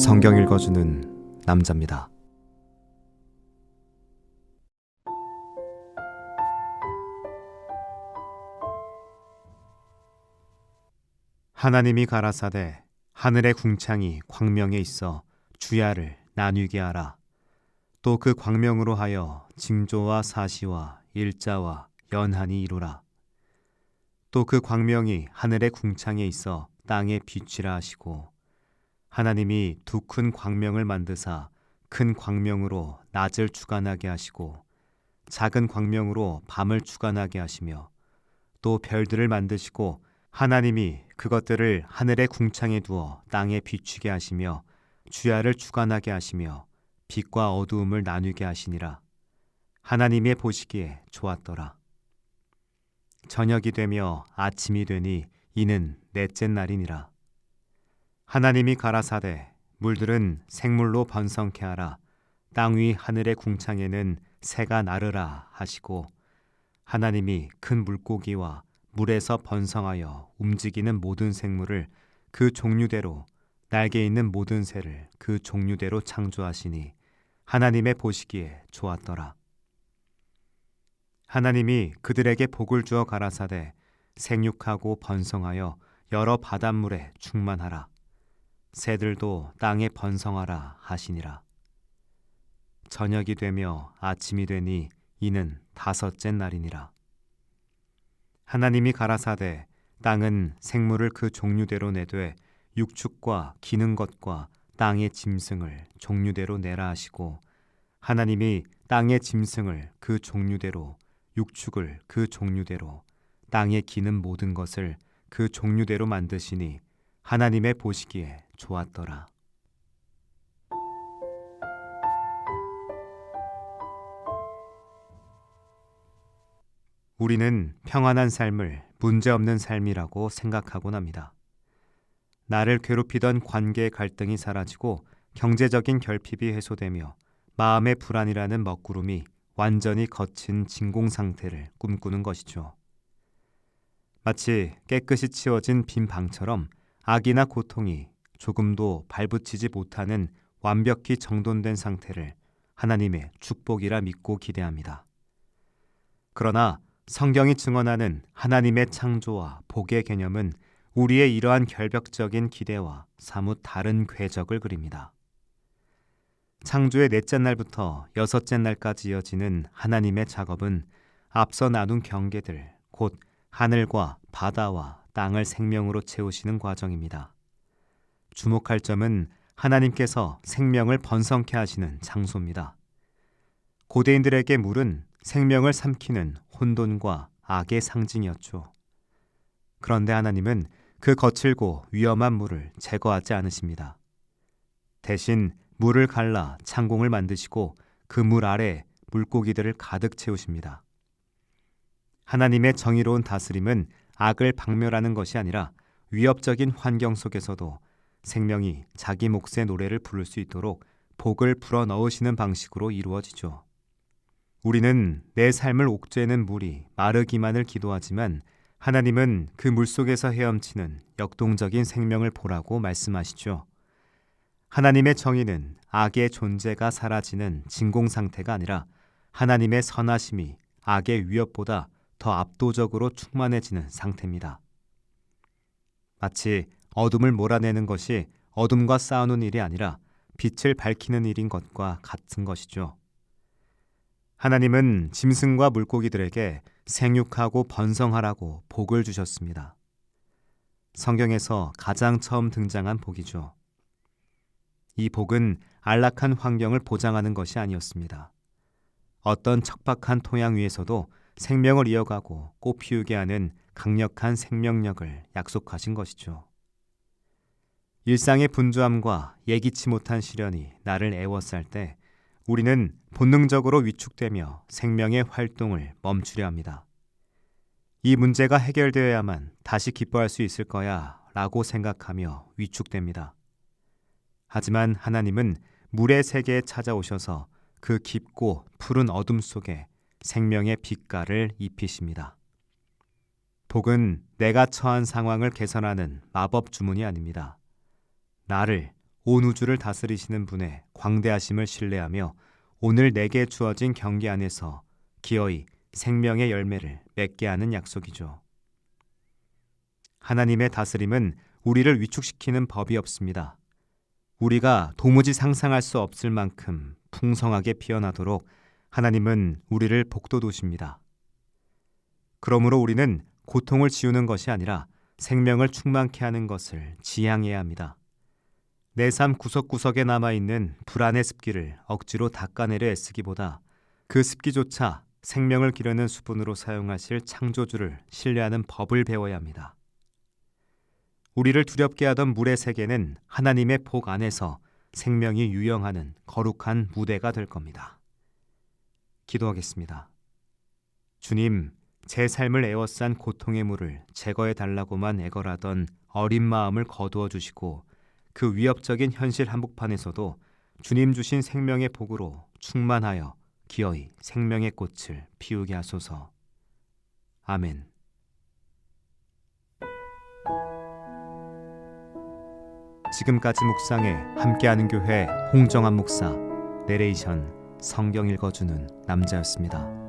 성경 읽어주는 남자입니다. 하나님이 가라사대 하늘의 궁창이 광명에 있어 주야를 나뉘게 하라. 또 그 광명으로 하여 징조와 사시와 일자와 연한이 이루라. 또 그 광명이 하늘의 궁창에 있어 땅에 비치라 하시고, 하나님이 두 큰 광명을 만드사 큰 광명으로 낮을 주관하게 하시고 작은 광명으로 밤을 주관하게 하시며, 또 별들을 만드시고 하나님이 그것들을 하늘의 궁창에 두어 땅에 비추게 하시며 주야를 주관하게 하시며 빛과 어두움을 나누게 하시니라. 하나님의 보시기에 좋았더라. 저녁이 되며 아침이 되니 이는 넷째 날이니라. 하나님이 가라사대 물들은 생물로 번성케 하라. 땅 위 하늘의 궁창에는 새가 나르라 하시고, 하나님이 큰 물고기와 물에서 번성하여 움직이는 모든 생물을 그 종류대로, 날개 있는 모든 새를 그 종류대로 창조하시니 하나님의 보시기에 좋았더라. 하나님이 그들에게 복을 주어 가라사대 생육하고 번성하여 여러 바닷물에 충만하라. 새들도 땅에 번성하라 하시니라. 저녁이 되며 아침이 되니 이는 다섯째 날이니라. 하나님이 가라사대 땅은 생물을 그 종류대로 내되 육축과 기는 것과 땅의 짐승을 종류대로 내라 하시고, 하나님이 땅의 짐승을 그 종류대로, 육축을 그 종류대로, 땅에 기는 모든 것을 그 종류대로 만드시니 하나님의 보시기에 좋았더라. 우리는 평안한 삶을 문제없는 삶이라고 생각하곤 합니다. 나를 괴롭히던 관계의 갈등이 사라지고 경제적인 결핍이 해소되며 마음의 불안이라는 먹구름이 완전히 거친 진공 상태를 꿈꾸는 것이죠. 마치 깨끗이 치워진 빈 방처럼 악이나 고통이 조금도 발붙이지 못하는 완벽히 정돈된 상태를 하나님의 축복이라 믿고 기대합니다. 그러나 성경이 증언하는 하나님의 창조와 복의 개념은 우리의 이러한 결벽적인 기대와 사뭇 다른 궤적을 그립니다. 창조의 넷째 날부터 여섯째 날까지 이어지는 하나님의 작업은 앞서 나눈 경계들, 곧 하늘과 바다와 땅을 생명으로 채우시는 과정입니다. 주목할 점은 하나님께서 생명을 번성케 하시는 장소입니다. 고대인들에게 물은 생명을 삼키는 혼돈과 악의 상징이었죠. 그런데 하나님은 그 거칠고 위험한 물을 제거하지 않으십니다. 대신 물을 갈라 창공을 만드시고 그 물 아래 물고기들을 가득 채우십니다. 하나님의 정의로운 다스림은 악을 박멸하는 것이 아니라 위협적인 환경 속에서도 생명이 자기 몫의 노래를 부를 수 있도록 복을 불어넣으시는 방식으로 이루어지죠. 우리는 내 삶을 옥죄는 물이 마르기만을 기도하지만 하나님은 그 물속에서 헤엄치는 역동적인 생명을 보라고 말씀하시죠. 하나님의 정의는 악의 존재가 사라지는 진공 상태가 아니라 하나님의 선하심이 악의 위협보다 더 압도적으로 충만해지는 상태입니다. 마치 어둠을 몰아내는 것이 어둠과 싸우는 일이 아니라 빛을 밝히는 일인 것과 같은 것이죠. 하나님은 짐승과 물고기들에게 생육하고 번성하라고 복을 주셨습니다. 성경에서 가장 처음 등장한 복이죠. 이 복은 안락한 환경을 보장하는 것이 아니었습니다. 어떤 척박한 토양 위에서도 생명을 이어가고 꽃 피우게 하는 강력한 생명력을 약속하신 것이죠. 일상의 분주함과 예기치 못한 시련이 나를 애워쌀 때 우리는 본능적으로 위축되며 생명의 활동을 멈추려 합니다. 이 문제가 해결되어야만 다시 기뻐할 수 있을 거야 라고 생각하며 위축됩니다. 하지만 하나님은 물의 세계에 찾아오셔서 그 깊고 푸른 어둠 속에 생명의 빛깔을 입히십니다. 복은 내가 처한 상황을 개선하는 마법 주문이 아닙니다. 나를 온 우주를 다스리시는 분의 광대하심을 신뢰하며 오늘 내게 주어진 경계 안에서 기어이 생명의 열매를 맺게 하는 약속이죠. 하나님의 다스림은 우리를 위축시키는 법이 없습니다. 우리가 도무지 상상할 수 없을 만큼 풍성하게 피어나도록 하나님은 우리를 복돋우십니다. 그러므로 우리는 고통을 지우는 것이 아니라 생명을 충만케 하는 것을 지향해야 합니다. 내 삶 구석구석에 남아있는 불안의 습기를 억지로 닦아내려 애쓰기보다 그 습기조차 생명을 기르는 수분으로 사용하실 창조주를 신뢰하는 법을 배워야 합니다. 우리를 두렵게 하던 물의 세계는 하나님의 복 안에서 생명이 유영하는 거룩한 무대가 될 겁니다. 기도하겠습니다. 주님, 제 삶을 에워싼 고통의 물을 제거해 달라고만 애걸하던 어린 마음을 거두어 주시고 그 위협적인 현실 한복판에서도 주님 주신 생명의 복으로 충만하여 기어이 생명의 꽃을 피우게 하소서. 아멘. 지금까지 묵상에 함께하는 교회 홍정한 목사, 내레이션 성경 읽어주는 남자였습니다.